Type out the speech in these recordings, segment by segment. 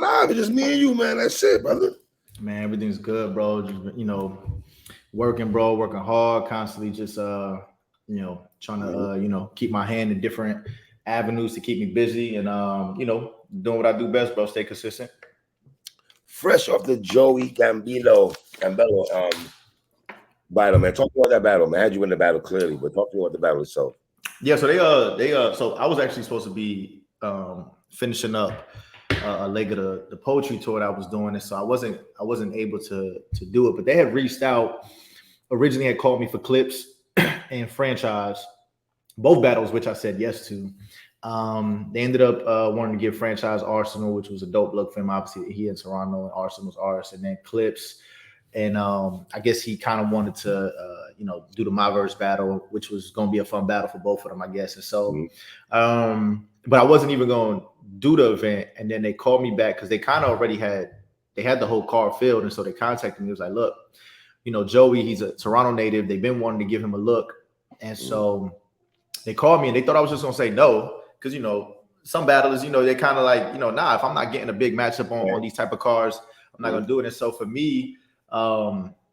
live. It's just me and you, man. That's it, brother. Man, everything's good, bro. Just, working, bro, working hard, constantly just trying to keep my hand in different avenues to keep me busy and doing what I do best, bro. Stay consistent. Fresh off the Joey Gambino battle, man. Talk about that battle, man. How'd you win the battle clearly, but talk to me about the battle itself. Yeah, so so I was actually supposed to be finishing up a leg of the poetry tour that I was doing, and so I wasn't able to do it. But they had reached out, originally had called me for clips and franchise, both battles, which I said yes to. They ended up wanting to give franchise Arsenal, which was a dope look for him. Obviously, he in Toronto and Arsenal's ours, and then clips. And I guess he kind of wanted to, do the my verse battle, which was going to be a fun battle for both of them, I guess. And so, but I wasn't even going to do the event. And then they called me back because they kind of already had the whole card filled. And so they contacted me. It was like, look, Joey, he's a Toronto native. They've been wanting to give him a look. And so they called me and they thought I was just going to say no. Because, some battlers, they kind of like, nah, if I'm not getting a big matchup on these type of cards, I'm not going to do it. And so for me,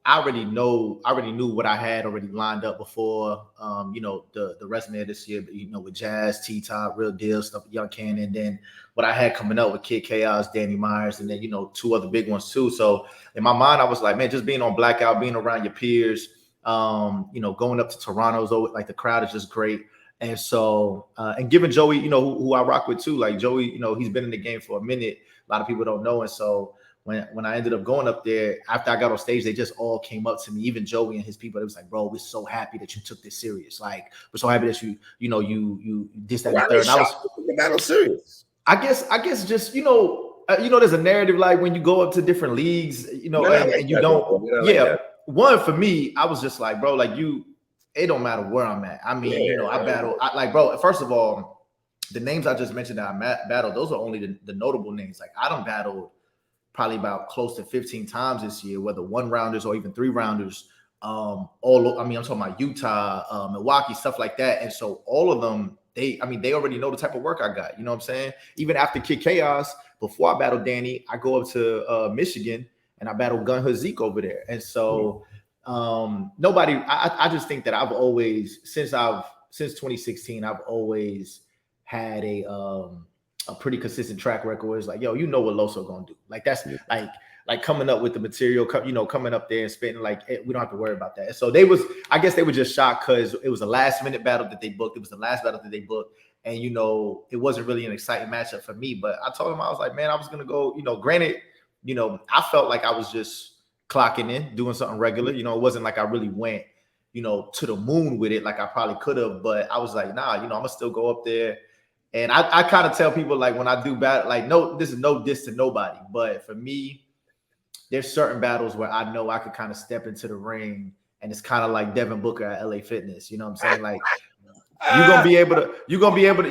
I already knew what I had already lined up before, the resume of this year, with Jazz, T-Top, Real Deal, stuff, Young Cannon, and then what I had coming up with Kid Chaos, Danny Myers, and then, two other big ones too. So in my mind, I was like, man, just being on Blackout, being around your peers, going up to Toronto's like the crowd is just great. And so, and giving Joey, who I rock with too, like Joey, he's been in the game for a minute. A lot of people don't know. And so when I ended up going up there, after I got on stage, they just all came up to me, even Joey and his people. It was like, bro, we're so happy that you took this serious. Like, we're so happy that you this, that, and the third. And I was the battle serious. I guess just, there's a narrative like when you go up to different leagues, and you don't. One for me, I was just like, bro, like it don't matter where I'm at. I mean, I battle. Bro, first of all, the names I just mentioned that I battled, those are only the notable names. Like I done battled probably about close to 15 times this year, whether 1-rounders or even 3-rounders. I'm talking about Utah, Milwaukee, stuff like that. And so all of them, they already know the type of work I got. You know what I'm saying? Even after Kid Chaos, before I battled Danny, I go up to Michigan and I battle Gun Hood Zeke over there. And so I just think that I've always, since 2016, I've always had a pretty consistent track record where it's like, yo, what Loso gonna do. Like that's like coming up with the material, coming up there and spitting, like we don't have to worry about that. And so I guess they were just shocked because it was a last minute battle that they booked. It was the last battle that they booked. And, it wasn't really an exciting matchup for me, but I told them, I was like, man, I was going to go, granted, I felt like I was just clocking in, doing something regular. It wasn't like I really went, to the moon with it like I probably could have, but I was like, nah, I'm going to still go up there. And I kind of tell people, like, when I do battle, like, no, this is no diss to nobody. But for me, there's certain battles where I know I could kind of step into the ring and it's kind of like Devin Booker at LA Fitness. You know what I'm saying? Like, you're going to be able to, you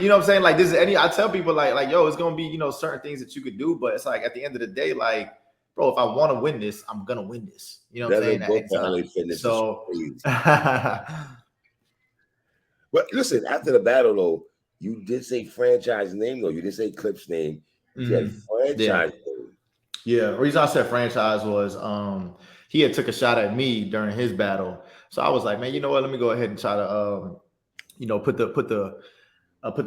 know what I'm saying? Like, I tell people like, yo, it's going to be, certain things that you could do. But it's like, at the end of the day, like, bro, if I want to win this, I'm going to win this. You know what I'm saying? LA Fitness so, but listen, after the battle, though, you did say franchise name, though. You didn't say Clip's name. You said franchise name. Yeah, the reason I said franchise was he had took a shot at me during his battle. So I was like, man, you know what? Let me go ahead and try to put the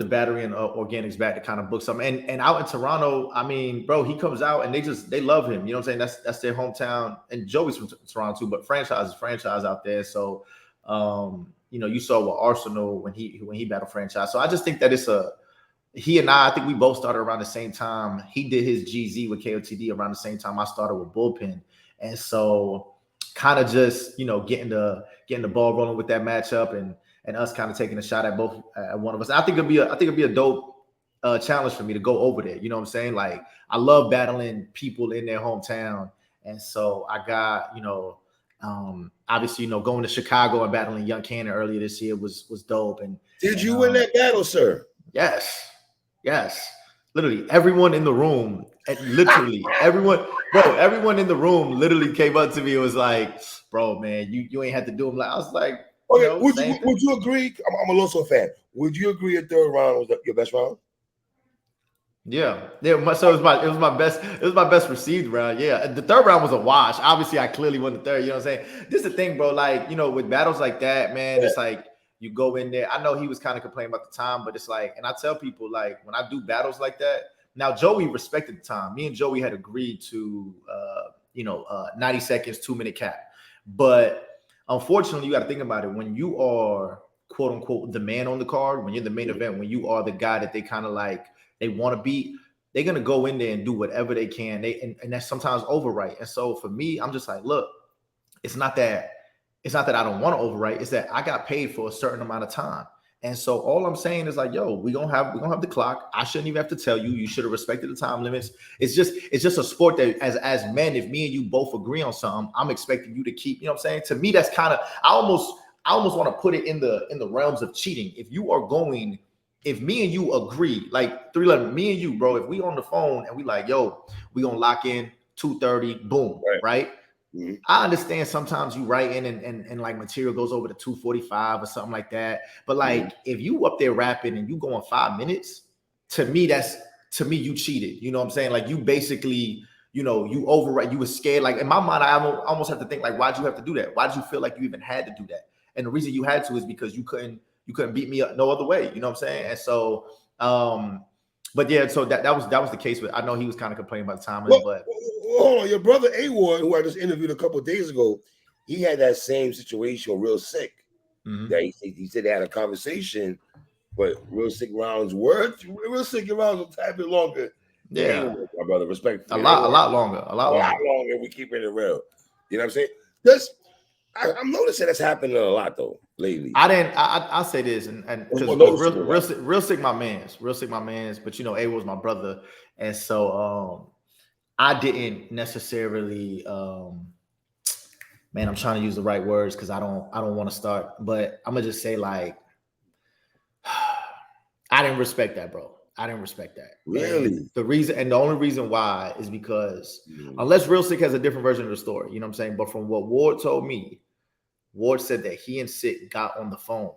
battery and organics back to kind of book something. And out in Toronto, I mean, bro, he comes out and they love him. You know what I'm saying? That's their hometown. And Joey's from Toronto too, but franchise is franchise out there. So you saw with Arsenal when he battled franchise. So I just think that he and I think we both started around the same time. He did his GZ with KOTD around the same time I started with Bullpen. And so kind of just, getting the ball rolling with that matchup and us kind of taking a shot at both at one of us. I think it'd be a dope challenge for me to go over there. You know what I'm saying? Like, I love battling people in their hometown. And so I got, obviously, going to Chicago and battling Young Cannon earlier this year was dope. And did you win that battle, sir? Yes. Literally everyone in the room, everyone in the room literally came up to me and was like, bro, man, you ain't had to do them. Like, I was like, okay, would you agree? I'm a Loso fan. Would you agree your third round was your best round? Yeah. So it was my best received round. Yeah. The third round was a wash. Obviously, I clearly won the third. You know what I'm saying? This is the thing, bro. Like, with battles like that, man, Yeah. it's like you go in there. I know he was kind of complaining about the time, but it's like, and I tell people, like, when I do battles like that, now Joey respected the time. Me and Joey had agreed to 90 seconds, 2-minute cap. But unfortunately, you got to think about it. When you are quote unquote the man on the card, when you're the main event, when you are the guy that they kind of like they want to beat, they're gonna go in there and do whatever they can. And that's sometimes overwrite. And so for me, I'm just like, look, it's not that I don't want to overwrite, it's that I got paid for a certain amount of time. And so all I'm saying is like, yo, we're gonna have the clock. I shouldn't even have to tell you. You should have respected the time limits. It's just a sport that as men, if me and you both agree on something, I'm expecting you to keep, you know what I'm saying? To me, that's kind of I almost want to put it in the realms of cheating. If me and you agree, like 311, me and you, bro, if we on the phone and we like, yo, we gonna lock in 2:30, boom, right? Mm-hmm. I understand sometimes you write in and like material goes over to 2:45 or something like that. But like if you up there rapping and you going 5 minutes, to me, you cheated. You know what I'm saying? Like you basically, you overwrite, you were scared. Like in my mind, I almost have to think like, why'd you have to do that? Why did you feel like you even had to do that? And the reason you had to is because you couldn't beat me up no other way. You know what I'm saying? And so, but yeah, so that was the case with. I know he was kind of complaining about the time, but hold on, your brother A-Ward, who I just interviewed a couple of days ago, he had that same situation with Real Sikh. Mm-hmm. That he said they had a conversation, but Real Sikh rounds were a bit longer. Yeah, my brother, respect a lot longer. We keeping it real. You know what I'm saying? I'm noticing that's happening a lot though lately. I'll say this, and because real Sikh my man's, but A was my brother, and so I didn't necessarily man, I'm trying to use the right words because I don't want to start, but I'm gonna just say like I didn't respect that, bro. I didn't respect that. Really? And the only reason why is because unless Real Sikh has a different version of the story, you know what I'm saying? But from what Ward told me, Ward said that he and Sikh got on the phone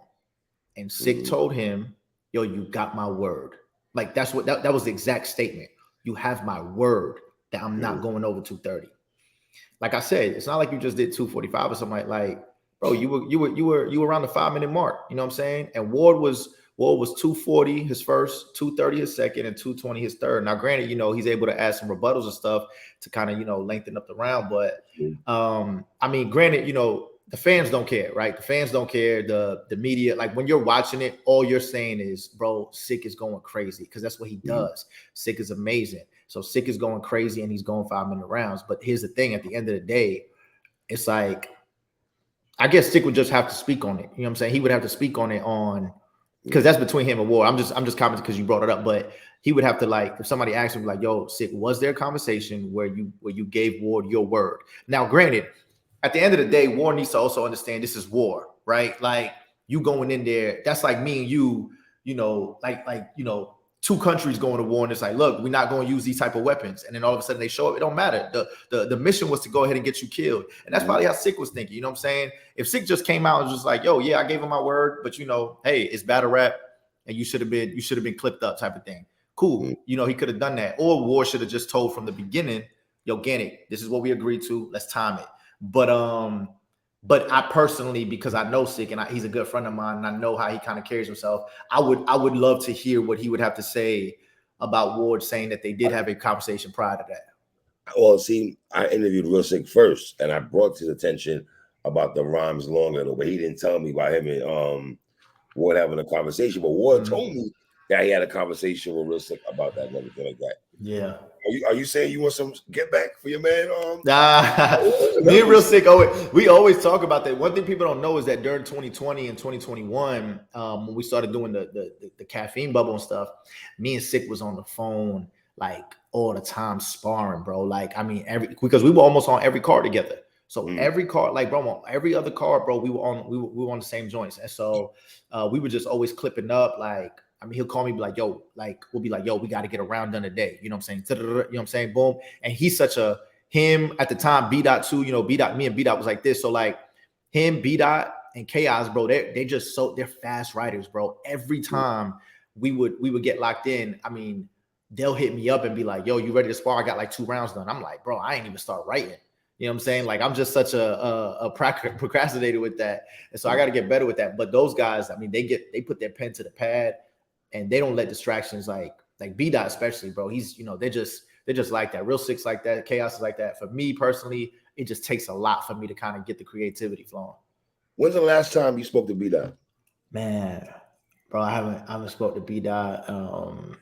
and Sikh told him, yo, you got my word. Like that was the exact statement. You have my word that I'm not going over 2:30. Like I said, it's not like you just did 2:45 or something like bro, you were around the 5-minute mark, you know what I'm saying? And Ward was 2:40 his first, 2:30 his second, and 2:20 his third. Now, granted, he's able to add some rebuttals and stuff to kind of, lengthen up the round. But I mean, granted, the fans don't care, right? The fans don't care. The media, like when you're watching it, all you're saying is, bro, Sikh is going crazy because that's what he does. Sikh is amazing. So Sikh is going crazy and he's going 5-minute rounds. But here's the thing: at the end of the day, it's like I guess Sikh would just have to speak on it. You know what I'm saying? He would have to speak on it because that's between him and Ward. I'm just commenting because you brought it up, but he would have to, like, if somebody asked him like, yo, Sikh, was there a conversation where you gave Ward your word? Now, granted, at the end of the day, Ward needs to also understand this is war, right? Like you going in there, that's like me and you, two countries going to war, and it's like, look, we're not going to use these type of weapons, and then all of a sudden they show up. It don't matter. The mission was to go ahead and get you killed, and that's probably how Sikh was thinking. You know what I'm saying? If Sikh just came out and was just like, yo, yeah, I gave him my word, but hey, it's battle rap, and you should have been clipped up, type of thing. Cool. He could have done that, or War should have just told from the beginning, yo, Gannick, this is what we agreed to. Let's time it. But I personally, because I know Sikh and he's a good friend of mine, and I know how he kind of carries himself, I would love to hear what he would have to say about Ward saying that they did have a conversation prior to that. Well, see, I interviewed Real Sikh first, and I brought to his attention about the rhymes longer, but he didn't tell me about him and Ward having a conversation. But Ward told me that he had a conversation with Real Sikh about that and everything like that. Yeah. Are you saying you want some get back for your man? Me and Real Sikh, we always talk about that. One thing people don't know is that during 2020 and 2021, when we started doing the caffeine bubble and stuff, me and Sikh was on the phone like all the time sparring, bro. Like, I mean, because we were almost on every card together. So every card, like, bro, every other card, bro, we were on the same joints. And so we were just always clipping up, like, I mean, he'll call me, be like, yo, like, we'll be like, yo, we got to get a round done today. You know what I'm saying? You know what I'm saying? Boom. And he's him at the time, Bdot too, Bdot, me and Bdot was like this. So like him, Bdot and Chaos, bro, they're fast writers, bro. Every time we would get locked in, I mean, they'll hit me up and be like, yo, you ready to spar? I got like 2 rounds done. I'm like, bro, I ain't even start writing. You know what I'm saying? Like, I'm just such a procrastinator with that. And so I got to get better with that. But those guys, I mean, they put their pen to the pad and they don't let distractions like Bdot especially, bro. He's, you know, they're just like that. Real Sikh's like that. Chaos is like that. For me personally, it just takes a lot for me to kind of get the creativity flowing. When's the last time you spoke to Bdot? Man, bro, I haven't spoke to Bdot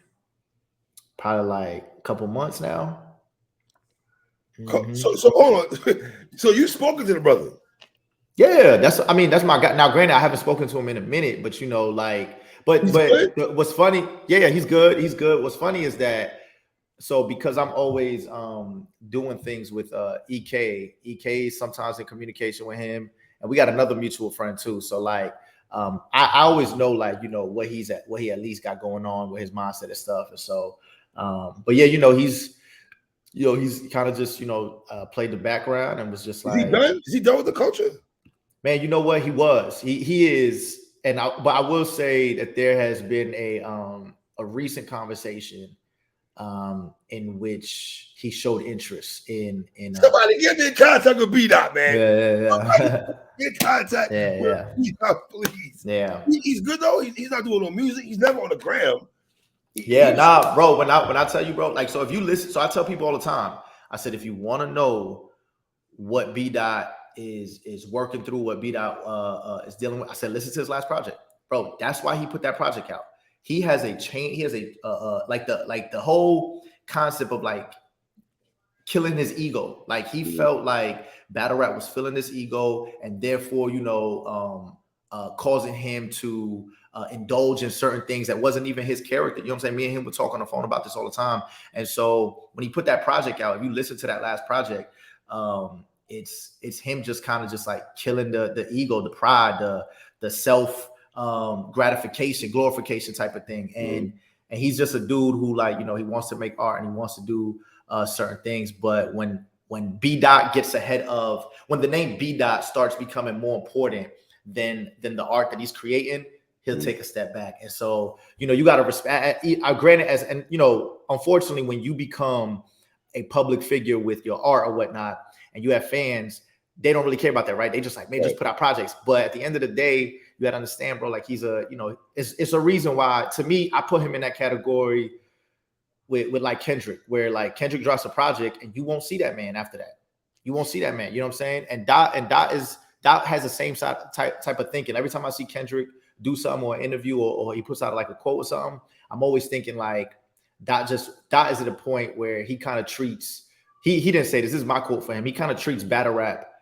probably like a couple months now. Mm-hmm. So hold on. So you spoken to the brother? Yeah, that's my guy. Now, granted, I haven't spoken to him in a minute, but you know, like, but what's funny? Yeah, he's good. He's good. What's funny is that so because I'm always doing things with EK sometimes in communication with him, and we got another mutual friend too. So like, I always know like what he at least got going on with his mindset and stuff. And so, but yeah, he's kind of just played the background and was just like, is he done with the culture? Man, you know what? He is, but I will say that there has been a recent conversation in which he showed interest in somebody get me in contact with Bdot, man. Yeah. Get in contact with Bdot, please. Yeah. He's good though. He's not doing no music. He's never on the gram. Bro. When I tell you, bro, like, so if you listen, so I tell people all the time, I said, if you want to know what Bdot is working through, what Bdot is dealing with, I said, listen to his last project, bro. That's why he put that project out. He has a chain. He has like the whole concept of like killing his ego. Like he felt like battle rap was filling his ego, and therefore, causing him to indulge in certain things that wasn't even his character. You know what I'm saying? Me and him would talk on the phone about this all the time. And so when he put that project out, if you listen to that last project, it's him just kind of just like killing the ego, the pride, the self gratification, glorification type of thing. And he's just a dude who like, he wants to make art and he wants to do certain things. But when Bdot gets ahead of, when the name Bdot starts becoming more important than the art that he's creating, he'll take a step back. And so, you got to respect, granted, unfortunately, when you become a public figure with your art or whatnot, and you have fans, they don't really care about that, right? They just like, man, just put out projects. But at the end of the day, you got to understand, bro, like he's it's a reason why, to me, I put him in that category with like Kendrick, where like Kendrick drops a project and you won't see that man after that. You won't see that man, you know what I'm saying? And Dot has the same type of thinking. Every time I see Kendrick do something or an interview or he puts out like a quote or something, I'm always thinking like Dot is at a point where he kind of treats, he didn't say this is my quote for him, he kind of treats battle rap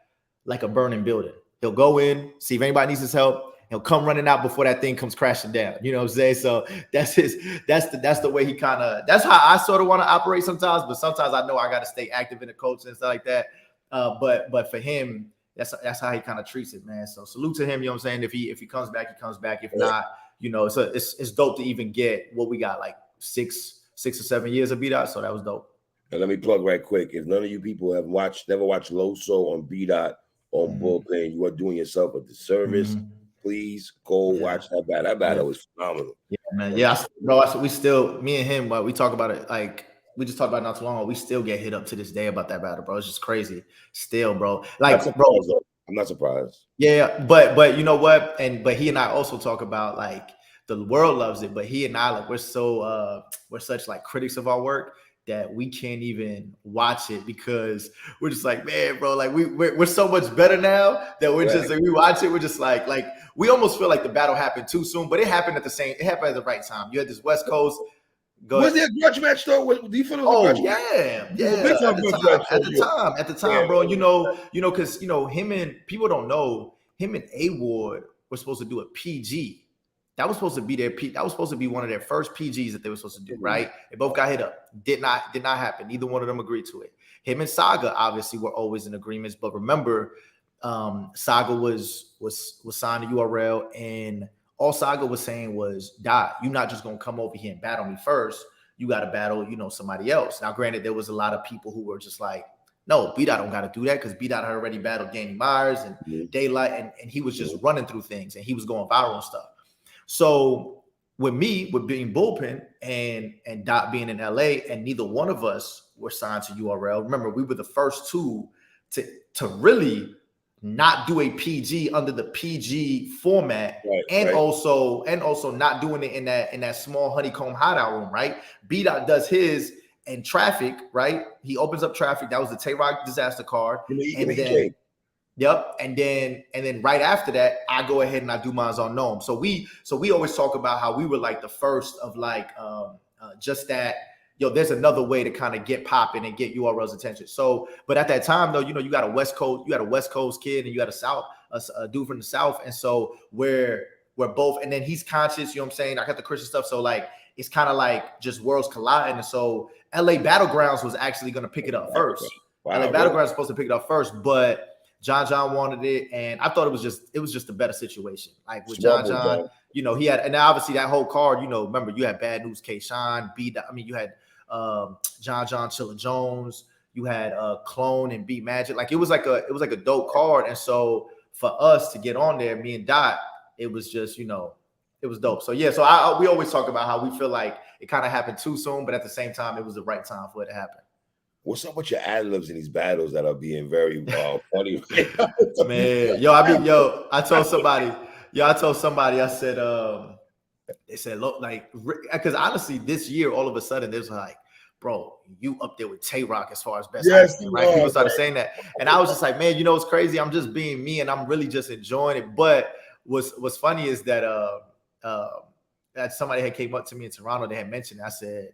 like a burning building. He'll go in, see if anybody needs his help, he'll come running out before that thing comes crashing down. You know what I'm saying? So that's the way he kind of, that's how I sort of want to operate sometimes, but sometimes I know I got to stay active in the culture and stuff like that. But for him, that's how he kind of treats it, man. So salute to him. You know what I'm saying? If he comes back, he comes back. If not, it's dope to even get what we got, like 6 or 7 years of Bdot. So that was dope. And let me plug right quick. If none of you people have never watched Loso on Bdot on Bullpen, you are doing yourself a disservice. Please go watch that battle. That battle was phenomenal. Yeah, man. Yeah, bro. We still, me and him, but we talk about it like we just talked about it not too long ago. We still get hit up to this day about that battle, bro. It's just crazy. Still, bro. Like, bro, I'm not surprised. Yeah, but you know what? But he and I also talk about like the world loves it, but he and I, like, we're such like critics of our work that we can't even watch it because we're just like, man, bro, like we're so much better now that we're just like, we watch it, we're just like we almost feel like the battle happened too soon, but it happened at the right time. You had this West Coast. Was there a grudge match though? Do you feel it was a grudge match? At the time, bro. You know, because him and people don't know him and A-Ward were supposed to do a PG. That was supposed to be that was supposed to be one of their first PGs that they were supposed to do, right? They both got hit up. Did not happen. Neither one of them agreed to it. Him and Saga obviously were always in agreements, but remember, Saga was signed to URL, and all Saga was saying was, Dot, you're not just gonna come over here and battle me first. You got to battle, somebody else. Now, granted, there was a lot of people who were just like, no, Bdot don't got to do that because Bdot had already battled Danny Myers and Daylight, and he was just running through things, and he was going viral and stuff. So with me, with being Bullpen and Dot being in LA, and neither one of us were signed to URL. Remember, we were the first two to really not do a PG under the PG format, and also not doing it in that small honeycomb hideout room, right? Bdot does his and Traffic, right? He opens up Traffic. That was the Tay-Rock disaster card. Yep. And then right after that, I go ahead and I do mine on Gnome. So we always talk about how we were like the first of like just that, there's another way to kind of get popping and get URL's attention. So, but at that time though, you got a West Coast kid and you got a dude from the South. And so we're both, and then he's conscious, what I'm saying? I got the Christian stuff. So like, it's kind of like just worlds colliding. And so LA Battlegrounds was actually going to pick it up first. LA Battlegrounds was supposed to pick it up first, but John wanted it, and I thought it was just a better situation. Like with John, he had, and obviously that whole card, remember you had Bad News K-Shine, you had John Chilla Jones, you had Clone and Beat Magic. Like it was like a dope card. And so for us to get on there, me and Dot, it was just, it was dope. So yeah, so we always talk about how we feel like it kind of happened too soon, but at the same time, it was the right time for it to happen. What's up with your ad-libs in these battles that are being very funny? Man, I told somebody, I said, they said, look, like, because honestly, this year, all of a sudden, there's like, bro, you up there with Tay-Rock as far as best. Yes, right? People started saying that. And I was just like, man, it's crazy. I'm just being me and I'm really just enjoying it. But what's funny is that that somebody had came up to me in Toronto, they had mentioned it. I said,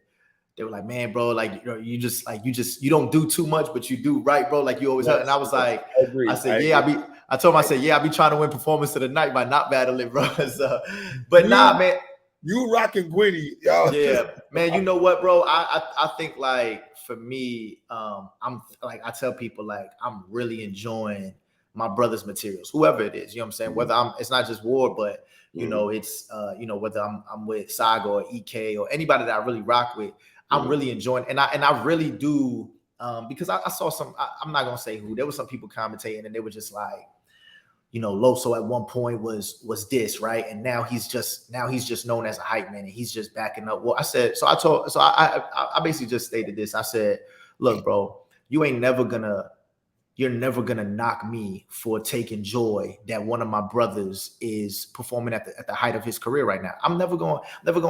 they were like, man, bro, like, you don't do too much, but you do right, bro. Like you always have. And I was like, I told him, I said, I be trying to win performance of the night by not battling, bro. So, but man. You rocking Gwitty. Yeah, man, you know what, bro? I think like for me, I'm like, I tell people like, I'm really enjoying my brother's materials, whoever it is, you know what I'm saying? Whether it's not just Ward, but it's whether I'm with Saga or EK or anybody that I really rock with, I'm really enjoying, and I really do, because I saw some, I'm not gonna say who, there was some people commentating and they were just like, Loso at one point was this, right? And now he's just known as a hype man and he's just backing up. Well, I basically just stated this. I said, look, bro, you're never gonna knock me for taking joy that one of my brothers is performing at the height of his career right now. I'm never gonna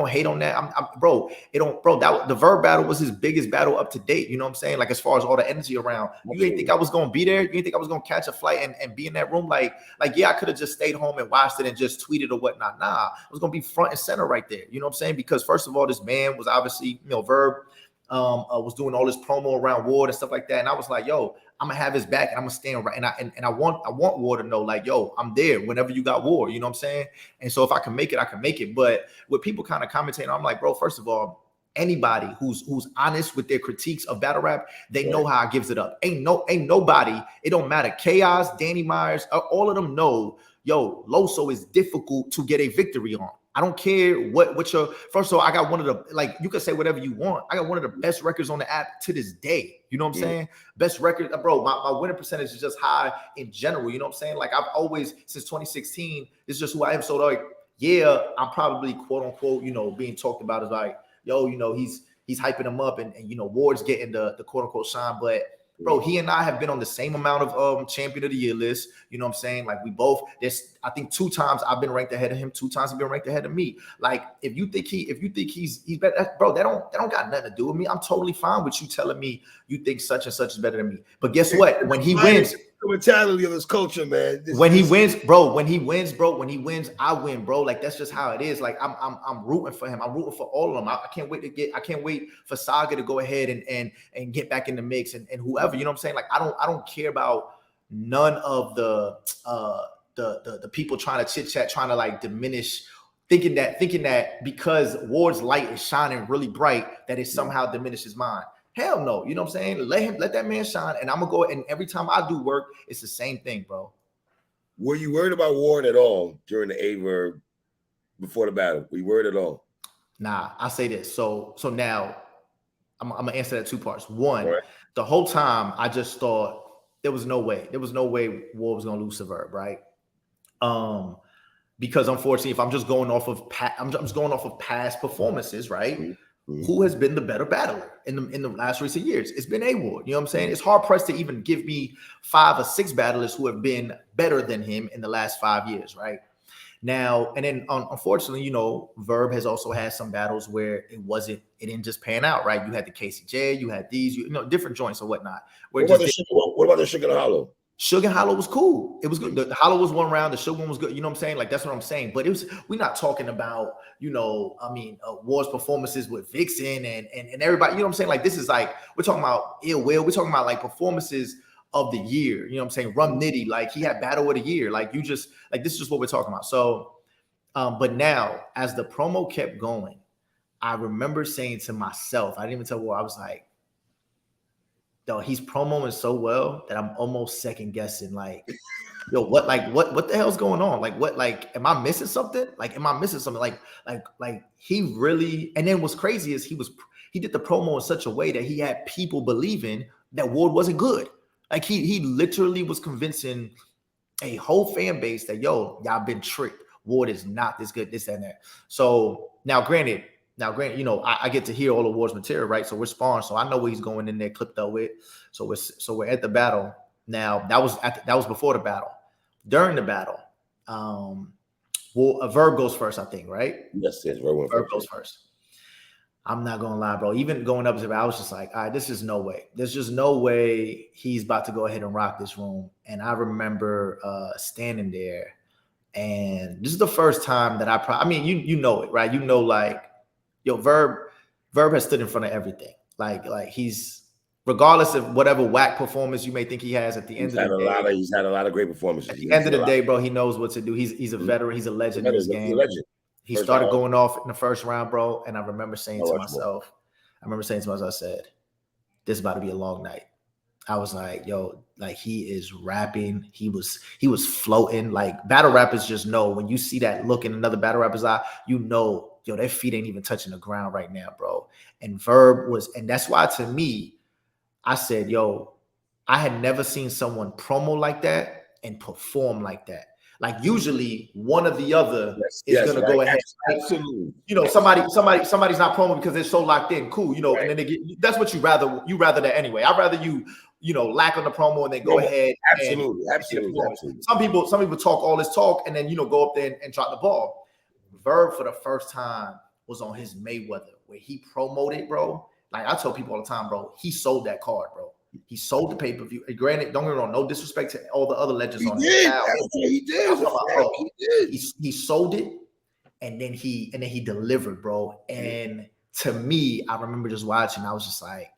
hate on that. The Verb battle was his biggest battle up to date. You know what I'm saying? Like as far as all the energy around, you ain't think I was gonna be there? You ain't think I was gonna catch a flight and be in that room? Like yeah, I could have just stayed home and watched it and just tweeted or whatnot. Nah, I was gonna be front and center right there. You know what I'm saying? Because first of all, this man was obviously, Verb was doing all this promo around Ward and stuff like that, and I was like, yo, I'm gonna have his back and I'm gonna stand right. And I want Ward to know, like, yo, I'm there whenever you got Ward, you know what I'm saying? And so if I can make it, I can make it. But with people kind of commentating, I'm like, bro, first of all, anybody who's honest with their critiques of battle rap, they know how I gives it up. Ain't nobody, it don't matter. Chaos, Danny Myers, all of them know, yo, Loso is difficult to get a victory on. I don't care what your, first of all, I got one of the, like, you can say whatever you want. I got one of the best records on the app to this day. You know what I'm saying? Best record, bro. My winning percentage is just high in general. You know what I'm saying? Like I've always, since 2016, this is just who I am. So like, yeah, I'm probably quote unquote, being talked about as like, yo, he's hyping him up and Ward's getting the quote unquote shine. But bro, he and I have been on the same amount of champion of the year list. You know what I'm saying? Like we both, I think 2 times I've been ranked ahead of him, 2 times he's been ranked ahead of me. Like if you think he's better, bro, that don't got nothing to do with me. I'm totally fine with you telling me you think such and such is better than me. But guess what? When he wins, the mentality of this culture, man. When he wins, I win, bro. Like that's just how it is. Like I'm rooting for him. I'm rooting for all of them. I can't wait for Saga to go ahead and get back in the mix and whoever, you know what I'm saying? Like I don't care about none of the people trying to chit chat, trying to like diminish, thinking that because Ward's light is shining really bright, that it somehow diminishes mine. Hell no, you know what I'm saying? Let that man shine, and I'm gonna go. And every time I do work, it's the same thing, bro. Were you worried about Ward at all during the A-Verb before the battle? Were you worried at all? Nah, I say this. So now I'm gonna answer that 2 parts. One, the whole time I just thought there was no way Ward was gonna lose to Verb, right? because unfortunately, if I'm just going off of I'm just going off of past performances, right? Mm-hmm. Who has been the better battler in the last recent years? It's been A-Ward. You know what I'm saying? It's hard pressed to even give me 5 or 6 battlers who have been better than him in the last 5 years, right? Now, and then unfortunately, you know, Verb has also had some battles where it didn't just pan out, right? You had the KCJ, you had these, you know, different joints or whatnot. What about the Sugar and Hollow? Sugar and Hollow was cool. It was good. The Hollow was one round. The Sugar one was good. You know what I'm saying? Like, that's what I'm saying. But we're not talking about, you know, I mean, Ward's performances with Vixen and everybody. You know what I'm saying? Like, this is like, we're talking about Ill Will. We're talking about like performances of the year. You know what I'm saying? Rum Nitty, like he had battle of the year. Like this is just what we're talking about. So, but now as the promo kept going, I remember saying to myself, I didn't even tell Ward, I was like, yo, he's promoing so well that I'm almost second guessing, like, yo, what the hell's going on? Like, am I missing something? Like he really, and then what's crazy is he did the promo in such a way that he had people believing that Ward wasn't good. Like he literally was convincing a whole fan base that, yo, y'all been tricked. Ward is not this good, this and that. So now granted, you know, I get to hear all of Ward's material, right? So we're sparring, so I know what he's going in there clipped up with. So we're at the battle. Now that was before the battle. During the battle, Verb goes first, I think, right? Yes, Verb goes first. I'm not gonna lie, bro. Even going up to I was just like, all right, this is no way. There's just no way he's about to go ahead and rock this room. And I remember standing there, and this is the first time that I mean, you know it, right? You know, like, yo, Verb has stood in front of everything. Like he's, regardless of whatever whack performance you may think he has at the end of the day. He's had a lot of great performances. At the end of the day, bro, he knows what to do. He's a veteran. He's a legend in this game. He's a legend. He started going off in the first round, bro. And I remember saying to myself, I said, this is about to be a long night. I was like, yo, like he is rapping. He was floating. Like battle rappers just know when you see that look in another battle rapper's eye, you know, yo, their feet ain't even touching the ground right now, bro. And Verb was, and that's why to me, I said, yo, I had never seen someone promo like that and perform like that. Like usually one or the other is gonna go ahead. Absolutely. You know, somebody's not promo because they're so locked in. Cool, you know, and then they get, that's what you rather that anyway. I'd rather you know, lack on the promo and then go ahead. Absolutely. Some people talk all this talk and then, you know, go up there and drop the ball. Verb for the first time was on his Mayweather where he promoted, bro. Like I tell people all the time, bro, he sold that card, bro. He sold the pay-per-view. And granted, don't get me wrong, no disrespect to all the other legends on it. He did. He sold it, and then he delivered, bro. And to me, I remember just watching. I was just like,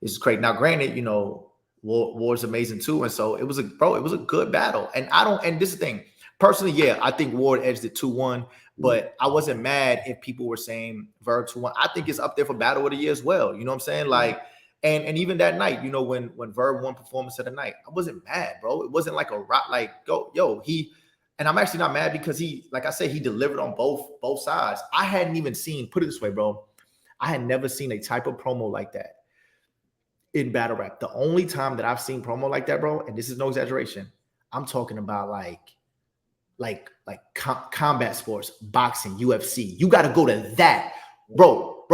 "This is great." Now, granted, you know, Ward's amazing too, and so it was a good battle. And this is the thing. Personally, yeah, I think Ward edged it 2-1, but I wasn't mad if people were saying Verb 2-1. I think it's up there for battle of the year as well. You know what I'm saying? Like. And even that night, you know, when Verb won performance of the night, I wasn't mad, bro. It wasn't like a rock, like, and I'm actually not mad because he, like I said, he delivered on both sides. I hadn't even seen, put it this way, bro, I had never seen a type of promo like that in battle rap. The only time that I've seen promo like that, bro, and this is no exaggeration, I'm talking about like combat sports, boxing, UFC. You got to go to that, bro.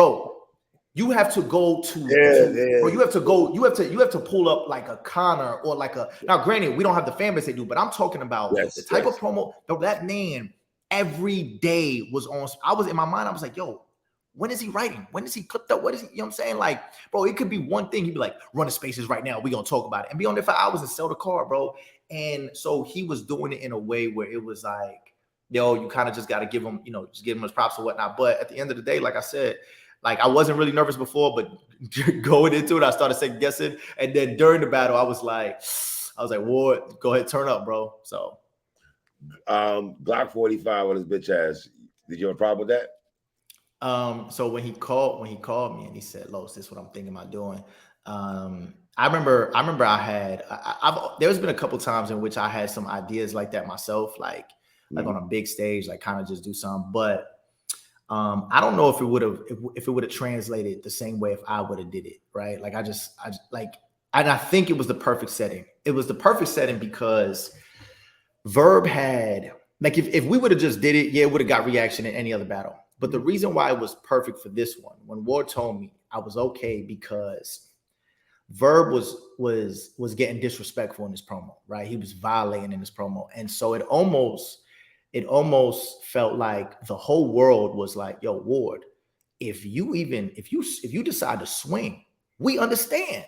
You have to go to, bro, you have to pull up like a Connor or like a, now granted, we don't have the fan base they do, but I'm talking about the type of promo, bro, that man every day was on. I was in my mind, I was like, yo, when is he writing? When is he clipped up? What is he, you know what I'm saying? Like, bro, it could be one thing. He'd be like, run the spaces right now. We're going to talk about it and be on there for hours and sell the car, bro. And so he was doing it in a way where it was like, yo, you kind of just got to give him, you know, just give him his props or whatnot. But at the end of the day, like I said, like I wasn't really nervous before, but going into it, I started second guessing. And then during the battle, I was like, Ward, go ahead, turn up, bro. So Glock 45 on his bitch ass. Did you have a problem with that? So when he called me and he said, Los, this is what I'm thinking about doing. I remember there's been a couple times in which I had some ideas like that myself, like on a big stage, like kind of just do something. But I don't know if it would have translated the same way if I would have did it, right? Like and I think it was the perfect setting. It was the perfect setting because Verb had like if we would have just did it, yeah, it would have got reaction in any other battle. But the reason why it was perfect for this one, when Ward told me, I was okay because Verb was getting disrespectful in his promo, right? He was violating in his promo. And so it almost felt like the whole world was like, yo, Ward, if you decide to swing, we understand.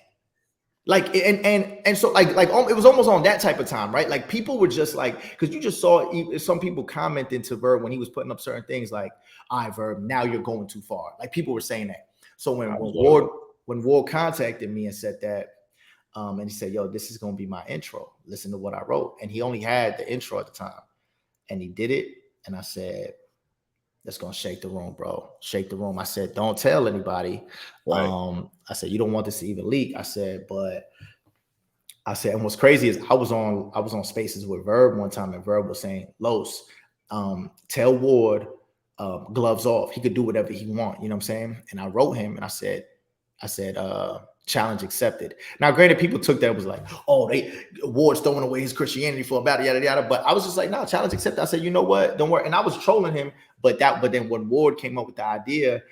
Like and so like it was almost on that type of time, right? Like people were just like, because you just saw some people commenting to Verb when he was putting up certain things like, all right, Verb, now you're going too far. Like people were saying that. So when Ward contacted me and said that, and he said, yo, this is gonna be my intro. Listen to what I wrote. And he only had the intro at the time. And he did it. And I said, that's gonna shake the room, bro. Shake the room. I said, don't tell anybody. Right. I said, you don't want this to even leak. I said, and what's crazy is I was on Spaces with Verb one time, and Verb was saying, Los, tell Ward, gloves off. He could do whatever he want. You know what I'm saying? And I wrote him, and I said, challenge accepted. Now, granted, people took that, was like, oh, Ward's throwing away his Christianity for a battle, yada yada. But I was just like, no, challenge accepted. I said, you know what? Don't worry. And I was trolling him, but then when Ward came up with the idea,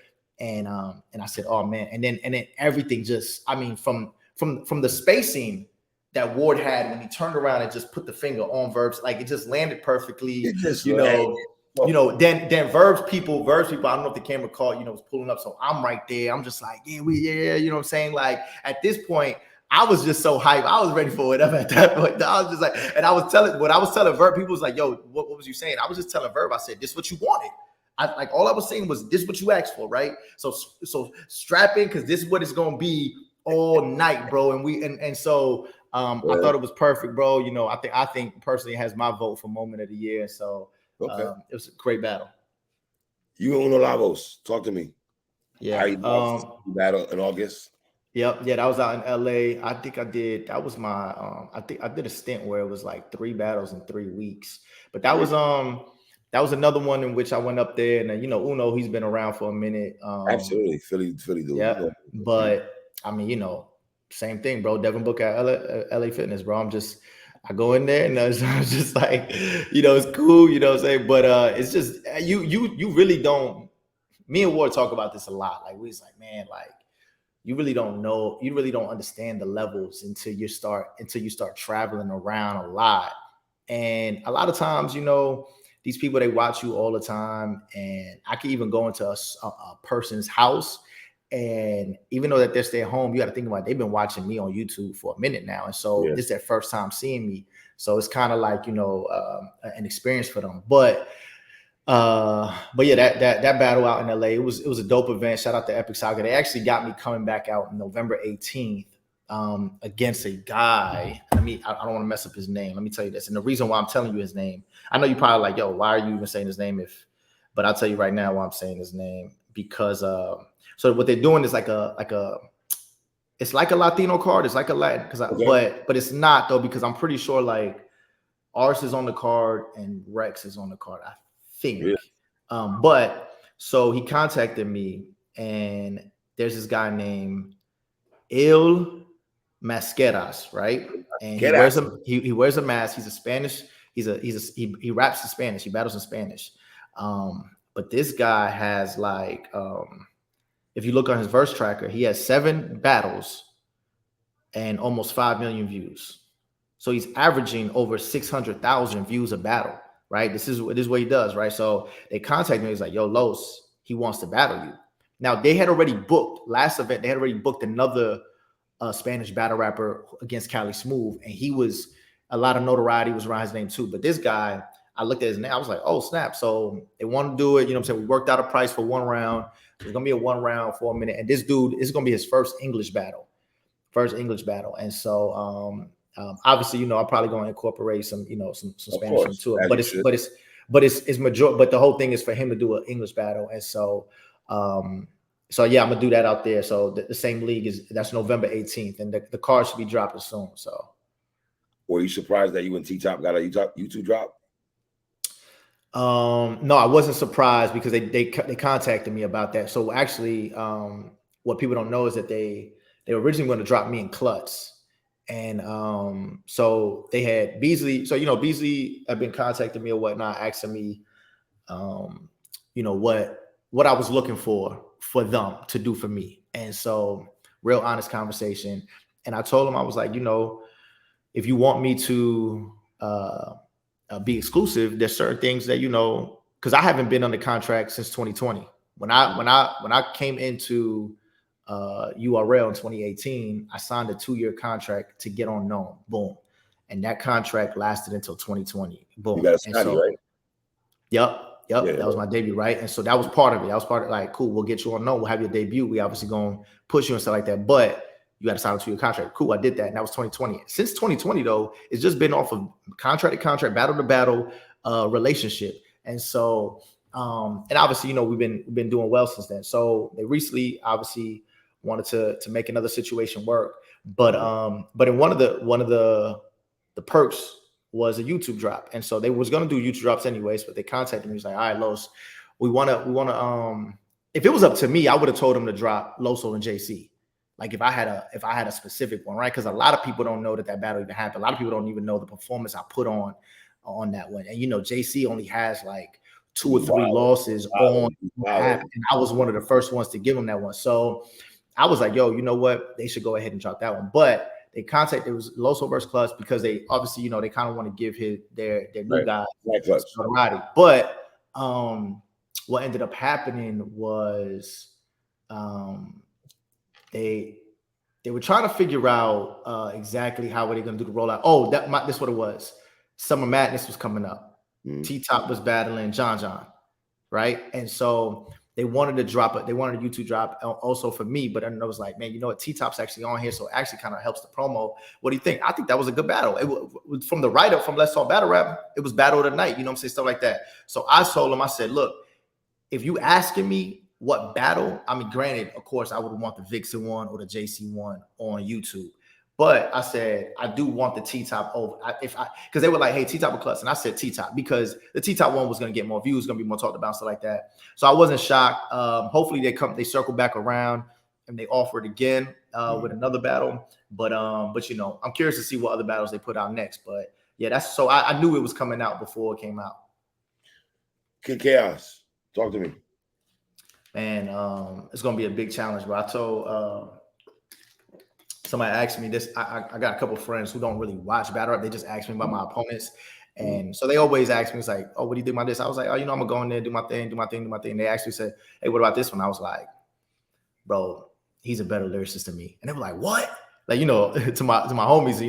and I said, oh man, and then everything just, I mean, from the spacing that Ward had when he turned around and just put the finger on Verb's, like it just landed perfectly. It just, then Verb's people, I don't know if the camera caught, was pulling up. So I'm right there. I'm just like, yeah, you know what I'm saying? Like at this point, I was just so hyped. I was ready for whatever at that point. I was just like, and I was telling Verb, people was like, yo, what was you saying? I was just telling Verb, I said, this is what you wanted. All I was saying was, this is what you asked for, right? So strap in, because this is what it's gonna be all night, bro. And so I thought it was perfect, bro. I think personally it has my vote for moment of the year. So it was a great battle. You and Uno Lavos, talk to me. Yeah. Battle in August. Yep. Yeah, that was out in LA. I think I did. That was my I think I did a stint where it was like 3 battles in 3 weeks. But that was another one in which I went up there, and Uno, he's been around for a minute. Absolutely, Philly dude. Yeah. But I mean, same thing, bro. Devin Booker at LA Fitness, bro. I go in there and I was just like, it's cool, what I'm saying? But it's just you really don't. Me and Ward talk about this a lot. Like, we was like, man, like, you really don't know, you really don't understand the levels until you start traveling around a lot. And a lot of times, these people, they watch you all the time. And I can even go into a person's house, and even though that they're staying home, you got to think about it, they've been watching me on YouTube for a minute now. And so this is their first time seeing me. So it's kind of like, an experience for them. But yeah, that battle out in LA, it was a dope event. Shout out to Epic Saga. They actually got me coming back out November 18th against a guy. I don't want to mess up his name. Let me tell you this. And the reason why I'm telling you his name, I know you're probably like, yo, why are you even saying his name? But I'll tell you right now why I'm saying his name, because so what they're doing is it's like a Latino card. It's like a Latin, but it's not though, because I'm pretty sure like Ars is on the card and Rex is on the card, I think. Yeah. But so he contacted me, and there's this guy named Il Masqueras, right? And he wears a mask. He's a Spanish. He raps in Spanish. He battles in Spanish. But this guy has like, if you look on his verse tracker, he has 7 battles and almost 5 million views. So he's averaging over 600,000 views a battle, right? This is what he does, right? So they contacted me. He's like, yo, Los, he wants to battle you. Now, they had already booked last event. They had already booked another Spanish battle rapper against Cali Smooth, and he was, a lot of notoriety was around his name too. But this guy, I looked at his name, I was like, oh, snap. So they want to do it. You know what I'm saying? We worked out a price for 1 round. It's going to be a 1 round for a minute. And this dude, it's going to be his first English battle. And so obviously, I'm probably going to incorporate some Spanish into it. But it's major. But the whole thing is for him to do an English battle. And so yeah, I'm gonna do that out there. So the same league that's November 18th, and the card should be dropping soon. So, were you surprised that you and T-Top got a YouTube drop? No, I wasn't surprised, because they contacted me about that. So actually, what people don't know is that they were originally going to drop me and Klutz, And so they had Beasley. So Beasley had been contacting me or whatnot, asking me, what I was looking for them to do for me. And so real honest conversation. And I told him, I was like, if you want me to be exclusive, there's certain things that, because I haven't been under contract since 2020. When I came into URL in 2018, I signed a 2-year contract to get on Known. Boom. And that contract lasted until 2020. Boom. You got a Scotty, right? Yep. Yeah, that was my debut, right? And so that was part of it. That was part of like, cool, we'll get you on Known. We'll have your debut. We obviously going to push you and stuff like that. But you got to sign a 2-year contract. Cool, I did that. And that was 2020. Since 2020, though, it's just been off of contract to contract, battle to battle relationship. And so, and obviously, we've been doing well since then. So they recently obviously wanted to make another situation work. But in one of the perks was a YouTube drop. And so they was going to do YouTube drops anyways, but they contacted me. He was like, all right, Los, we want to, if it was up to me, I would have told them to drop Loso and JC. Like if I had a specific one, right? Because a lot of people don't know that battle even happened. A lot of people don't even know the performance I put on that one. And JC only has like 2 or 3 losses on app, and I was one of the first ones to give him that one. So I was like, yo, you know what? They should go ahead and drop that one. But they contacted, it was Loso versus Clutch, because they obviously, they kind of want to give their new guy notoriety. But what ended up happening was they were trying to figure out exactly how were they going to do the rollout. Oh, that's what it was. Summer Madness was coming up. T-Top was battling John, right? And so they wanted to drop it. They wanted a YouTube drop also for me, but then I was like, man, T-Top's actually on here, so it actually kind of helps the promo. What do you think? I think that was a good battle. It was from the write-up from Let's Talk Battle Rap. It was battle of the night, stuff like that. So I told him, I said, look, if you asking me what battle, I mean, granted, of course, I would want the Vixen one or the JC one on YouTube. But I said, I do want the T-Top over. Because they were like, hey, T-Top or Clutch. And I said T-Top because the T-Top one was going to get more views, going to be more talked about, stuff like that. So I wasn't shocked. Hopefully they circle back around and they offer it again with another battle. But I'm curious to see what other battles they put out next. But yeah, so I knew it was coming out before it came out. Kid Chaos, talk to me. Man, it's going to be a big challenge. But I told somebody asked me this. I got a couple of friends who don't really watch battle rap. They just ask me about my opponents. And so they always ask me, it's like, oh, what do you think about this? I was like, oh, I'm going to go in there, do my thing. They actually said, hey, what about this one? I was like, bro, he's a better lyricist than me. And they were like, what? Like, to my homies,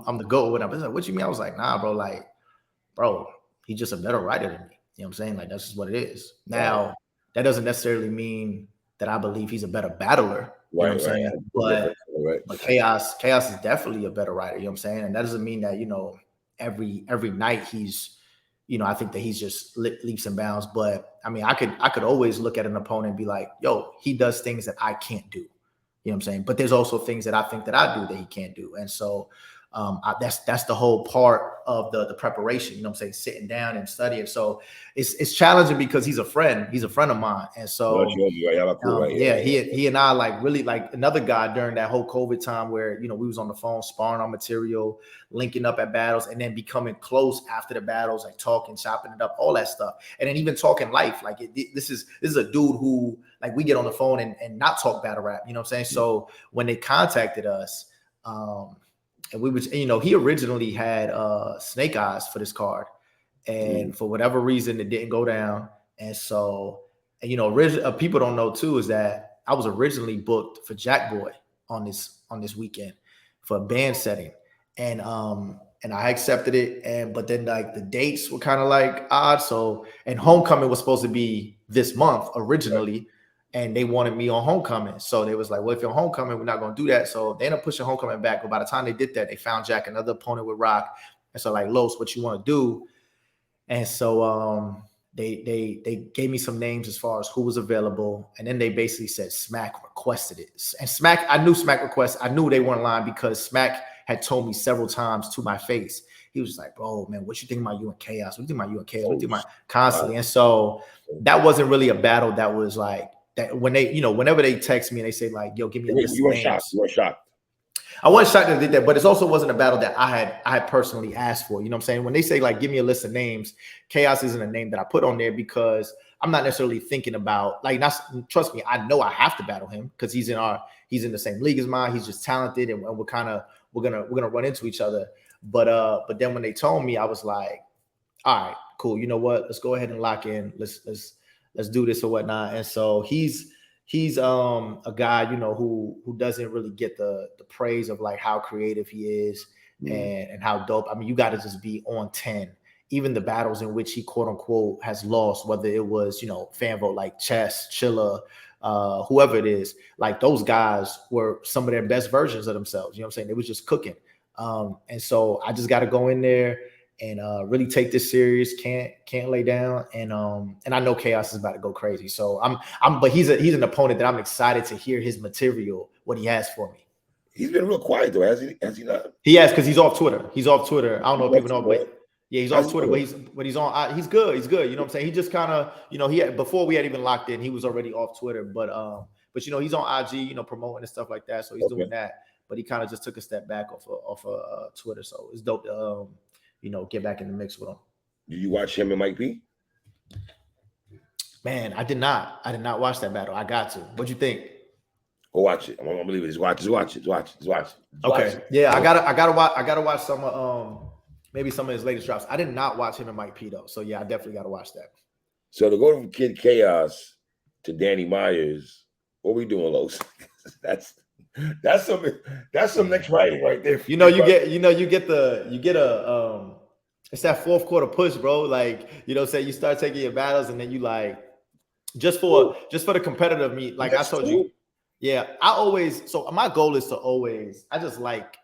I'm the GOAT. And I was like, what you mean? I was like, nah, bro, he's just a better writer than me. You know what I'm saying? Like, that's just what it is. Now, that doesn't necessarily mean that I believe he's a better battler. You know what I'm saying? But Chaos is definitely a better writer. You know what I'm saying? And that doesn't mean that, every night he's, I think that he's just leaps and bounds. But I mean, I could always look at an opponent and be like, yo, he does things that I can't do. You know what I'm saying? But there's also things that I think that I do that he can't do. And so that's the whole part of the preparation, sitting down and studying. So it's challenging because he's a friend of mine. And so he and I like really like another guy during that whole COVID time where, we was on the phone sparring on material, linking up at battles, and then becoming close after the battles, like talking, chopping it up, all that stuff. And then even talking life. Like this is a dude who like we get on the phone and not talk battle rap, you know what I'm saying? So when they contacted us, and we was, he originally had Snake Eyes for this card, and for whatever reason it didn't go down. And so, people don't know too is that I was originally booked for Jack Boy on this weekend for a band setting, and I accepted it, but then like the dates were kind of like odd. So, and Homecoming was supposed to be this month originally. And they wanted me on Homecoming. So they was like, well, if you're Homecoming, we're not going to do that. So they ended up pushing Homecoming back. But by the time they did that, they found Jack another opponent with Rock. And so like, Los, what you want to do? And so they gave me some names as far as who was available. And then they basically said Smack requested it. And Smack, I knew Smack requested. I knew they weren't lying because Smack had told me several times to my face. He was like, bro, man, what you think about you and Chaos? What you think about you and Chaos? What you think about constantly? And so that wasn't really a battle that was like, that when they, whenever they text me and they say like, yo, give me a list of names. You were shocked. I wasn't shocked that they did that, but it also wasn't a battle that I had personally asked for. You know what I'm saying? When they say like, give me a list of names, Chaos isn't a name that I put on there because I'm not necessarily thinking about like. Not, trust me, I know I have to battle him because he's in the same league as mine. He's just talented, and we're gonna run into each other. But then when they told me, I was like, all right, cool. You know what? Let's go ahead and lock in. Let's do this or whatnot. And so he's a guy, you know, who doesn't really get the praise of like how creative he is and how dope. I mean, you got to just be on 10. Even the battles in which he quote unquote has lost, whether it was, you know, fan vote like Chess, Chilla, whoever it is, like those guys were some of their best versions of themselves. You know what I'm saying? They was just cooking. And so I just got to go in there and really take this serious. Can't lay down. And I know Chaos is about to go crazy. So but he's an opponent that I'm excited to hear his material, what he has for me. He's been real quiet though, has he not? He has, because he's off Twitter. He's off Twitter. I don't know if people know, but yeah, he's off Twitter. But he's on. He's good. He's good. You know what I'm saying? He just kind of, you know, before we had even locked in, he was already off Twitter. But you know, he's on IG, you know, promoting and stuff like that. So he's doing that. But he kind of just took a step back off of Twitter. So it's dope to you know, get back in the mix with him. Did you watch him and Mike P? Man, I did not watch that battle. I got to. What'd you think? Go watch it. I'm gonna believe it. Just watch it. Okay. Yeah, I gotta watch some maybe some of his latest drops. I did not watch him and Mike P though. So yeah, I definitely gotta watch that. So to go from Kid Chaos to Danny Myers, what we doing, Los? That's some next writing right there. You get a it's that fourth quarter push, bro. Like, you know, say you start taking your battles and then you like just for the competitive meet. Like I told you, yeah. So my goal is to always, I just like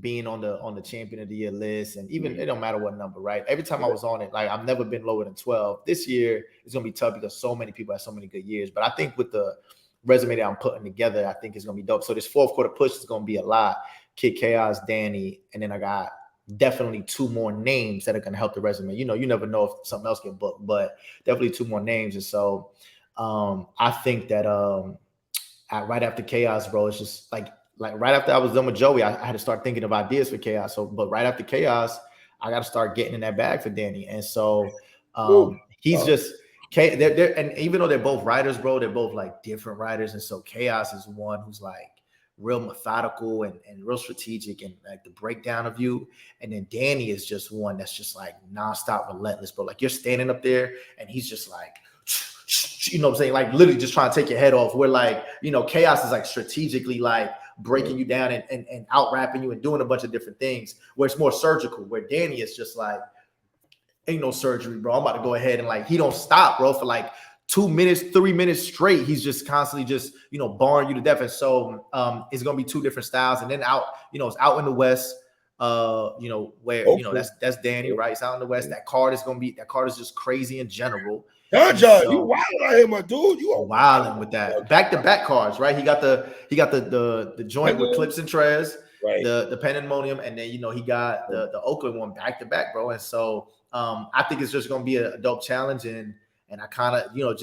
being on the champion of the year list, and even it don't matter what number, right? Every time I was on it, like I've never been lower than 12. This year it's gonna be tough because so many people have so many good years. But I think with the resume that I'm putting together, I think it's gonna be dope. So this fourth quarter push is gonna be a lot. Kid Chaos, Danny, and then I got definitely two more names that are gonna help the resume. You know, you never know if something else get booked, but definitely two more names. And so I think that right after Chaos, bro, it's just like right after I was done with Joey, I had to start thinking of ideas for Chaos. So, but right after Chaos, I got to start getting in that bag for Danny. And so he's just. And even though they're both writers, bro, they're both like different writers. And so Chaos is one who's like real methodical and real strategic and like the breakdown of you. And then Danny is just one that's just like nonstop relentless, bro. Like you're standing up there and he's just like, you know what I'm saying? Like literally just trying to take your head off. Where like, you know, Chaos is like strategically like breaking you down and out rapping you and doing a bunch of different things where it's more surgical, where Danny is just like, ain't no surgery, bro. I'm about to go ahead and like, he don't stop, bro, for like 2 minutes, 3 minutes straight. He's just constantly just, you know, barring you to death. And so it's going to be two different styles. And then out, you know, it's out in the West, you know, where, you know, that's Danny, right? It's out in the West. That card is just crazy in general. John, you wilding out here, my dude. You are wilding with that. Back-to-back cards, right? He got the joint with Clips and Trez, right? The Pandemonium, and then, you know, he got the Oakland one back-to-back, bro. And so I think it's just going to be a dope challenge, and I kind of, you know, it's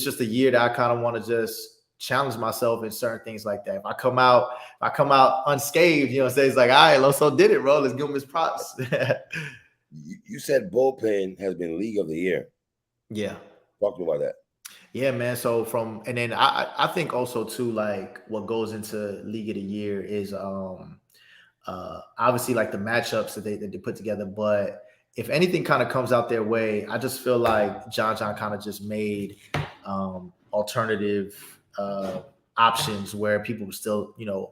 just a year that I kind of want to just challenge myself in certain things like that. If I come out unscathed, you know, say it's like, all right, Loso did it, bro. Let's give him his props. You said Bullpen has been League of the Year. Yeah, talk to me about that. Yeah, man. So and then I think also too, like what goes into League of the Year is obviously like the matchups that they put together, but if anything kind of comes out their way, I just feel like John kind of just made alternative options where people were still, you know,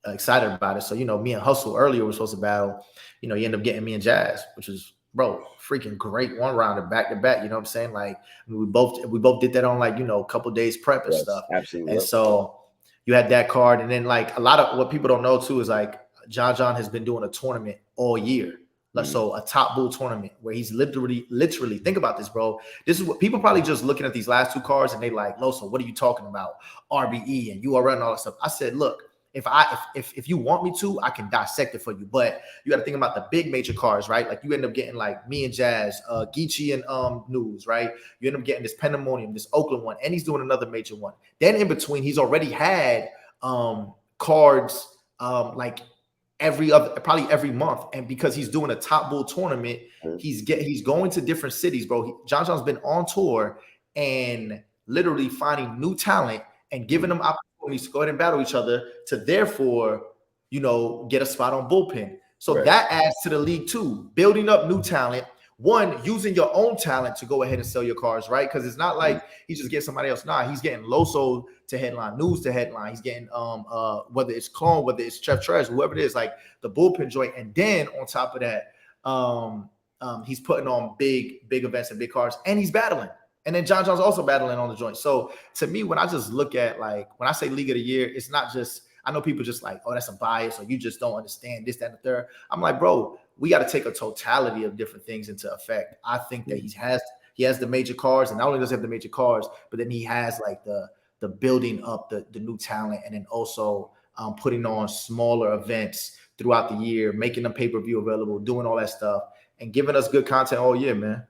excited about it. So, you know, me and Hustle earlier were supposed to battle. You know, you end up getting me and Jazz, which was, bro, freaking great one rounder back to back. You know what I'm saying? Like we both did that on like, you know, a couple days prep and stuff. Absolutely. And so you had that card, and then like a lot of what people don't know too is like John has been doing a tournament all year. So a top bull tournament where he's literally think about this, bro. This is what people probably just looking at these last two cards and they like, Loso, what are you talking about? RBE and URL and all that stuff. I said, look, if you want me to, I can dissect it for you. But you got to think about the big major cards, right? Like you end up getting like me and Jazz, Geechee and News, right? You end up getting this Pandemonium, this Oakland one, and he's doing another major one. Then in between, he's already had cards like probably every month. And because he's doing a Top Bull tournament, he's going to different cities, bro. John John's been on tour and literally finding new talent and giving them opportunities to go ahead and battle each other to therefore, get a spot on Bullpen. So that adds to the league too, building up new talent. One, using your own talent to go ahead and sell your cars, right? Because it's not like he just gets somebody else. Nah, he's getting Loso to headline, News to headline. He's getting whether it's Clone, whether it's Chef Tresh, whoever it is, like the Bullpen joint. And then on top of that, he's putting on big events and big cars, and he's battling. And then John John's also battling on the joint. So to me, when I just look at, like, when I say League of the Year, it's not just, I know people just like, oh, that's a bias, or you just don't understand this, that, and the third. I'm like, bro, we got to take a totality of different things into effect. I think that he has the major cars, and not only does he have the major cars, but then he has like the building up the new talent, and then also putting on smaller events throughout the year, making them pay-per-view available, doing all that stuff, and giving us good content all year, man.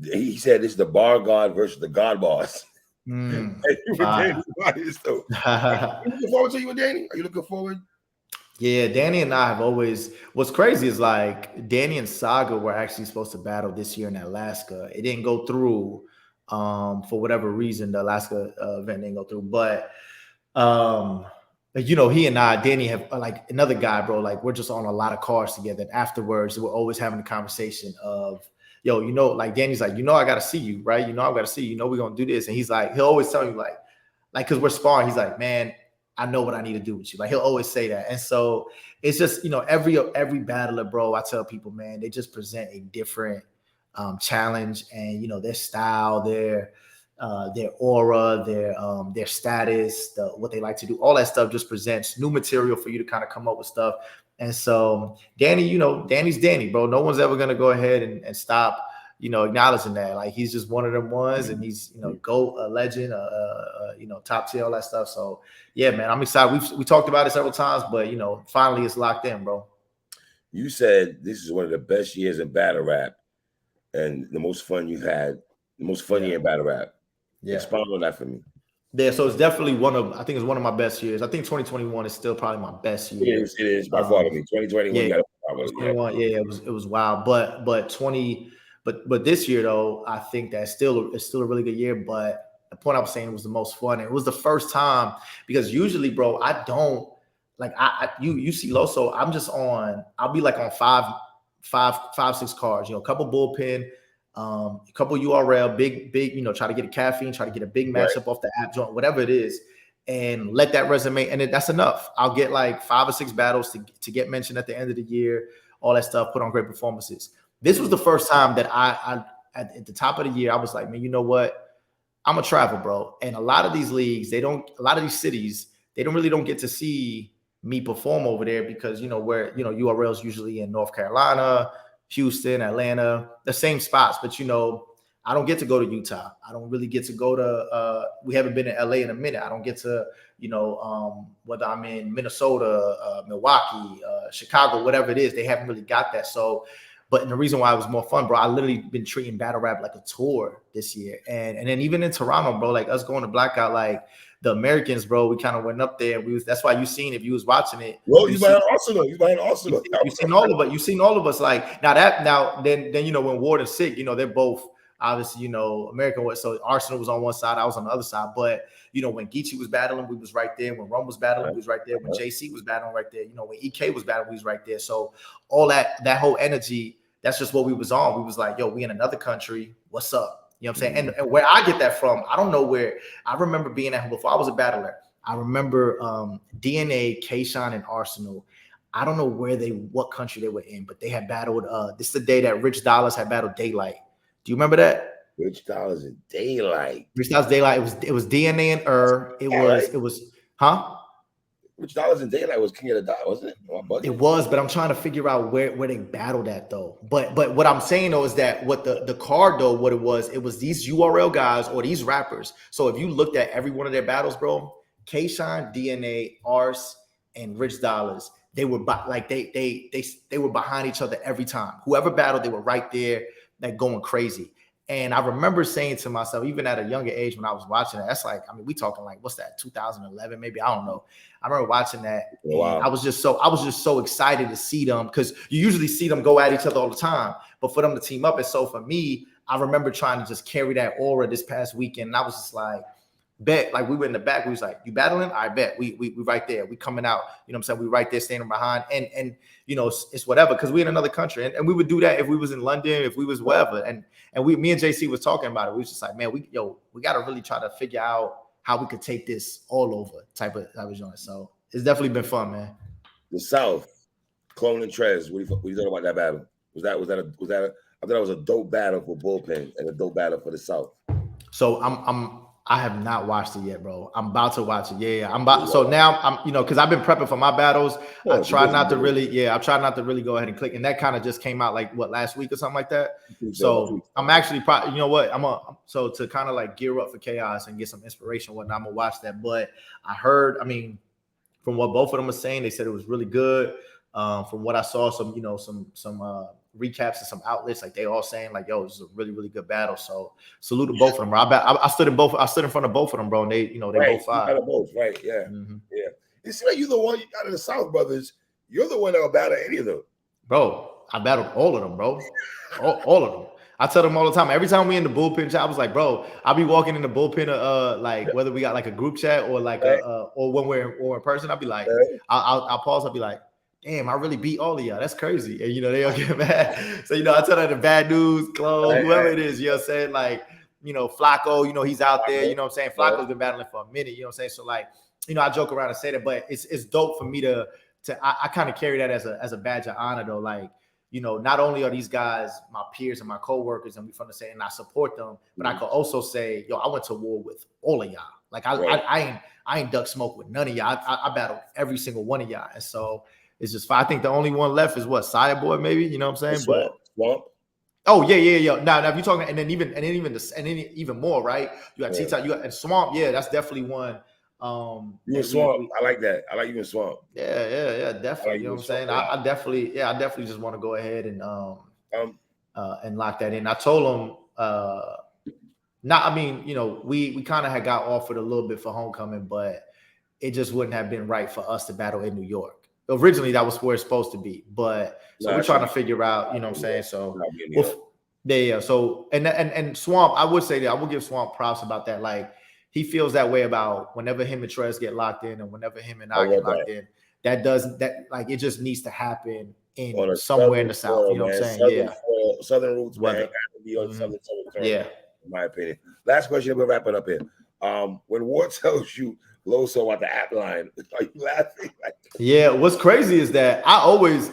He said it's the bar god versus the god boss. Are you looking forward to you and Danny? Are you looking forward? Yeah, Danny and I have always. What's crazy is, like, Danny and Saga were actually supposed to battle this year in Alaska. It didn't go through for whatever reason. The Alaska event didn't go through, but he and I, Danny, have like another guy, bro. Like, we're just on a lot of cars together. And afterwards, we're always having a conversation of, yo, like Danny's like, I got to see you, right? I got to see you. We're going to do this. And he's like, he'll always tell me like, because we're sparring, he's like, man, I know what I need to do with you. Like, he'll always say that. And so it's just, every battler, bro, I tell people, man, they just present a different challenge, and, their style, their aura, their status, what they like to do, all that stuff just presents new material for you to kind of come up with stuff. And so Danny, Danny's Danny, bro. No one's ever going to go ahead and stop, acknowledging that. Like, he's just one of them ones, and he's, GOAT, a legend, top tier, all that stuff. So yeah, man, I'm excited. We talked about it several times, but, finally it's locked in, bro. You said this is one of the best years in battle rap and the most fun you had, the most fun year in battle rap. Yeah. Expound on that for me. Yeah, so it's definitely one of my best years. I think 2021 is still probably my best year. It is by far to me. 2021, yeah, 2021, it was wild. But this year though, I think that it's still a really good year. But the point I was saying, it was the most fun. It was the first time, because usually, bro, I don't like you see Loso. I'll be like on five, 6 cars. A couple Bullpen. A couple URL, big, try to get a caffeine, try to get a big matchup off the app joint, whatever it is, and let that resonate. And that's enough. I'll get like 5 or 6 battles to get mentioned at the end of the year, all that stuff, put on great performances. This was the first time that I at the top of the year, I was like, man, you know what? I'm a travel, bro. And a lot of these leagues, a lot of these cities, they don't get to see me perform over there, because, where, URL's usually in North Carolina, Houston, Atlanta, the same spots. But, I don't get to go to Utah. I don't really get to go to, we haven't been in LA in a minute. I don't get to, whether I'm in Minnesota, Milwaukee, Chicago, whatever it is, they haven't really got that. So, but the reason why it was more fun, bro, I literally been treating battle rap like a tour this year. And then even in Toronto, bro, like us going to Blackout, like the Americans, bro, we kind of went up there. That's why you seen, if you was watching it. Well, you behind Arsenal. You seen all of us. You seen all of us. Like then when Ward and Sikh, they're both obviously, American. So Arsenal was on one side, I was on the other side. But when Geechee was battling, we was right there. When Rum was battling, we was right there. When JC was battling, right there. When EK was battling, we was right there. So all that whole energy, that's just what we was on. We was like, yo, we in another country. What's up? You know what I'm saying? And where I get that from, I don't know where. I remember being at home before I was a battler. I remember DNA, K-Shine, and Arsenal. I don't know what country they were in, but they had battled. This is the day that Rich Dollars had battled Daylight. Do you remember that? Rich Dollars and Daylight. Rich Dollars, Daylight. It was DNA and It was, huh? Rich Dollars and Daylight was King of the Dot, wasn't it? It was, but I'm trying to figure out where they battled at though. But what I'm saying though is that what the card though, what it was these URL guys or these rappers. So if you looked at every one of their battles, bro, K-Shine, DNA, Ars, and Rich Dollars, they were they were behind each other every time. Whoever battled, they were right there, like going crazy. And I remember saying to myself, even at a younger age when I was watching it, that's like, I mean, we talking like, what's that, 2011, maybe? I don't know. I remember watching that. Wow. I was just so excited to see them, because you usually see them go at each other all the time. But for them to team up, and so for me, I remember trying to just carry that aura this past weekend. And I was just like, bet, like we were in the back, we was like, you battling? I bet we right there, we coming out, you know what I'm saying, we right there standing behind, and you know, it's whatever, because we in another country, and we would do that if we was in London, if we was wherever, and me and JC was talking about it. We was just like, man, we got to really try to figure out how we could take this all over type of joint. So it's definitely been fun, man. The South, Clone and Trez, what do you think about that battle? Was that I thought it was a dope battle for Bullpen and a dope battle for the South. So I have not watched it yet, bro. I'm about to watch it. Yeah. So now I'm, you know, because I've been prepping for my battles. I try not to really go ahead and click. And that kind of just came out like last week or something like that. So I'm actually probably, you know what, so to kind of like gear up for chaos and get some inspiration, whatnot, I'm gonna watch that. But I heard, I mean, from what both of them were saying, they said it was really good. From what I saw, some recaps and some outlets, like they all saying like, yo, this is a really, really good battle. So salute to both of them, bro. I stood in front of both of them, bro. And they, you know, they both fired. Both, right? Yeah. Mm-hmm. Yeah. It seems like you're the one out of the South brothers. You're the one that will battle any of them. Bro, I battled all of them, bro. all of them. I tell them all the time. Every time we in the bullpen chat, I was like, bro, I'll be walking in the bullpen, like whether we got like a group chat or like or when we're in person, I'll be like, I'll pause, I'll be like, damn, I really beat all of y'all. That's crazy. And, you know, they all get mad. So, you know, I tell them the bad news, Chloe, whoever it is, you know what I'm saying? Like, you know, Flacco, you know, he's out there, you know what I'm saying? Flacco's been battling for a minute, you know what I'm saying? So, like, you know, I joke around and say that, but it's dope for me to I kind of carry that as a badge of honor, though. Like, you know, not only are these guys my peers and my coworkers, and we from the same, and I support them, but I could also say, yo, I went to war with all of y'all. Like, I ain't duck smoke with none of y'all. I battled every single one of y'all. And so, it's just fine. I think the only one left is what, Side Boy, maybe, you know what I'm saying? Swamp. Oh yeah. Now if you're talking, and then even more, right? You got T-Top, you got and Swamp. Yeah, that's definitely one. You and Swamp. I like that. I like you and Swamp. Yeah, definitely. You know what I'm saying? I definitely just want to go ahead and lock that in. I told him, I mean, you know, we kind of had got offered a little bit for homecoming, but it just wouldn't have been right for us to battle in New York. Originally, that was where it's supposed to be, but so we're trying to figure out, you know what I'm saying? So, yeah. So, and Swamp, I would say that I would give Swamp props about that. Like, he feels that way about whenever him and Trez get locked in, and whenever him and I get locked in. That like it just needs to happen in somewhere in the South. You know what I'm saying? Southern roots, man, have to be on Southern. Yeah, in my opinion. Last question, we'll wrap it up here. When War tells you Loso about the app line, are you laughing? Yeah, what's crazy is that I always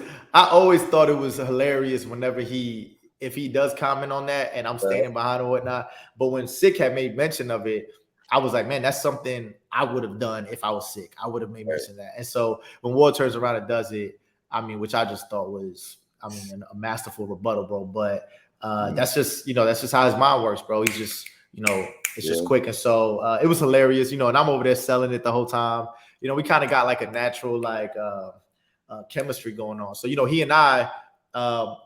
thought it was hilarious whenever if he does comment on that and I'm standing behind or whatnot. But when Sikh had made mention of it, I was like, man, that's something I would have done if I was Sikh. I would have made mention of that. And so when War turns around and does it, I mean, which I just thought was, I mean, a masterful rebuttal, bro. But that's just how his mind works, bro. He's just, you know, it's just quick. And so it was hilarious, you know, and I'm over there selling it the whole time. You know, we kind of got like a natural like chemistry going on. So, you know, he and I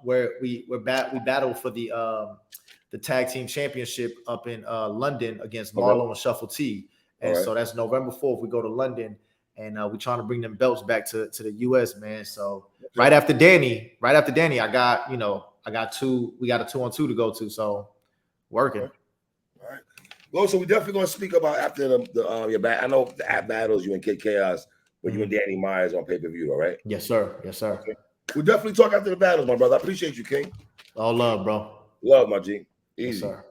where we battled for the tag team championship up in London against Marlo and Shuffle T. And so that's November 4th. We go to London and we're trying to bring them belts back to the US, man. So right after Danny, I got, you know, we got a 2-on-2 to go to. So working. All right. Well, so we definitely gonna speak about after your back. I know the app battles, you and Kid Chaos, but you and Danny Myers on pay-per-view, all right? Yes, sir. Okay. We'll definitely talk after the battles, my brother. I appreciate you, King. All love, bro. Love, my G. Easy. Yes, sir.